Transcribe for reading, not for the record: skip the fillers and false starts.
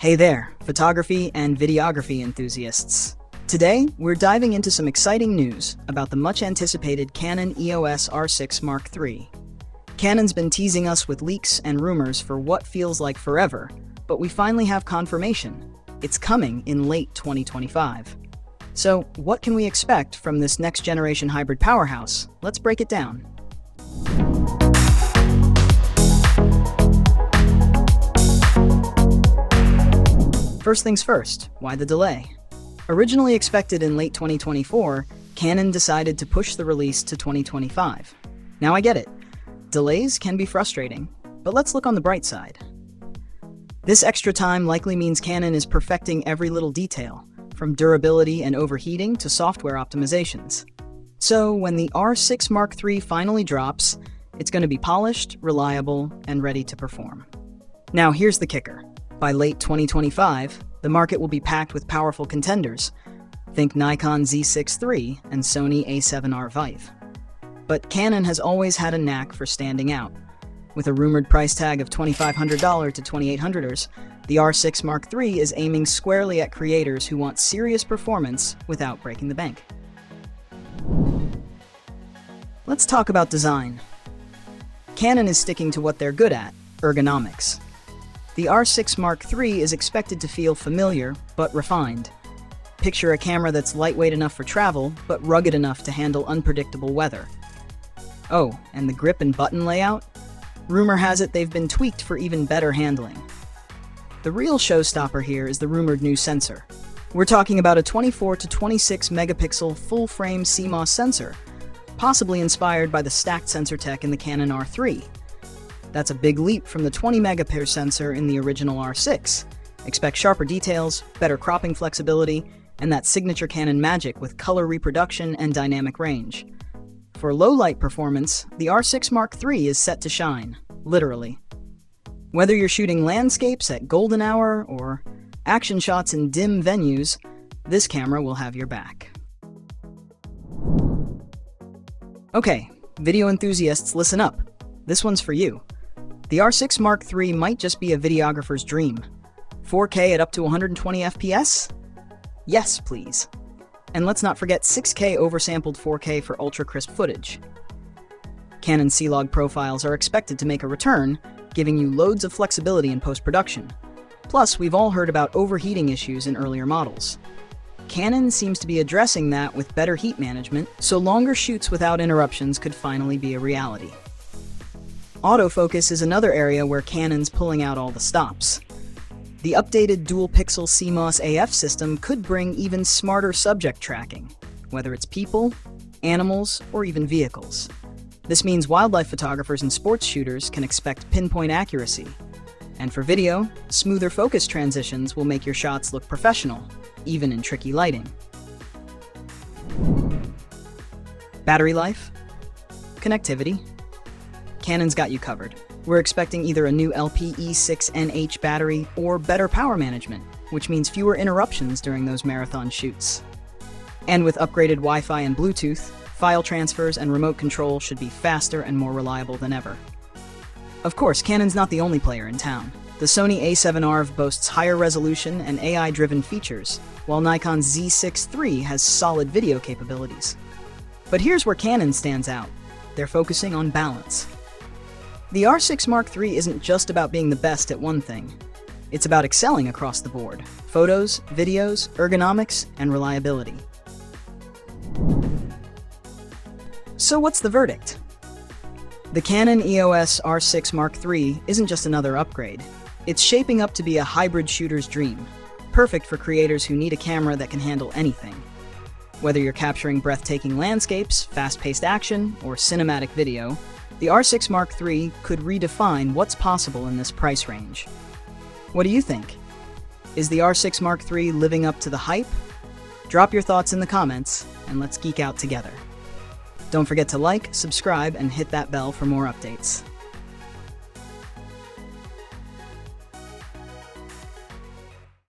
Hey there, photography and videography enthusiasts. Today, we're diving into some exciting news about the much-anticipated Canon EOS R6 Mark III. Canon's been teasing us with leaks and rumors for what feels like forever, but we finally have confirmation. It's coming in late 2025. So, what can we expect from this next-generation hybrid powerhouse? Let's break it down. First things first, why the delay? Originally expected in late 2024, Canon decided to push the release to 2025. Now I get it. Delays can be frustrating, but let's look on the bright side. This extra time likely means Canon is perfecting every little detail, from durability and overheating to software optimizations. So when the R6 Mark III finally drops, it's going to be polished, reliable, and ready to perform. Now here's the kicker. By late 2025, the market will be packed with powerful contenders. Think Nikon Z6 III and Sony A7R Vive. But Canon has always had a knack for standing out. With a rumored price tag of $2,500 to $2,800, the R6 Mark III is aiming squarely at creators who want serious performance without breaking the bank. Let's talk about design. Canon is sticking to what they're good at, ergonomics. The R6 Mark III is expected to feel familiar, but refined. Picture a camera that's lightweight enough for travel, but rugged enough to handle unpredictable weather. Oh, and the grip and button layout? Rumor has it they've been tweaked for even better handling. The real showstopper here is the rumored new sensor. We're talking about a 24 to 26 megapixel full-frame CMOS sensor, possibly inspired by the stacked sensor tech in the Canon R3. That's a big leap from the 20 megapixel sensor in the original R6. Expect sharper details, better cropping flexibility, and that signature Canon magic with color reproduction and dynamic range. For low-light performance, the R6 Mark III is set to shine, literally. Whether you're shooting landscapes at golden hour or action shots in dim venues, this camera will have your back. Okay, video enthusiasts, listen up. This one's for you. The R6 Mark III might just be a videographer's dream. 4K at up to 120 FPS? Yes, please. And let's not forget 6K oversampled 4K for ultra-crisp footage. Canon C-Log profiles are expected to make a return, giving you loads of flexibility in post-production. Plus, we've all heard about overheating issues in earlier models. Canon seems to be addressing that with better heat management, so longer shoots without interruptions could finally be a reality. Autofocus is another area where Canon's pulling out all the stops. The updated dual-pixel CMOS AF system could bring even smarter subject tracking, whether it's people, animals, or even vehicles. This means wildlife photographers and sports shooters can expect pinpoint accuracy. And for video, smoother focus transitions will make your shots look professional, even in tricky lighting. Battery life? Connectivity? Canon's got you covered. We're expecting either a new LPE6NH battery or better power management, which means fewer interruptions during those marathon shoots. And with upgraded Wi-Fi and Bluetooth, file transfers and remote control should be faster and more reliable than ever. Of course, Canon's not the only player in town. The Sony A7R boasts higher resolution and AI-driven features, while Nikon's Z6 III has solid video capabilities. But here's where Canon stands out. They're focusing on balance. The R6 Mark III isn't just about being the best at one thing. It's about excelling across the board: photos, videos, ergonomics, and reliability. So what's the verdict? The Canon EOS R6 Mark III isn't just another upgrade. It's shaping up to be a hybrid shooter's dream, perfect for creators who need a camera that can handle anything. Whether you're capturing breathtaking landscapes, fast-paced action, or cinematic video, the R6 Mark III could redefine what's possible in this price range. What do you think? Is the R6 Mark III living up to the hype? Drop your thoughts in the comments, and let's geek out together. Don't forget to like, subscribe, and hit that bell for more updates.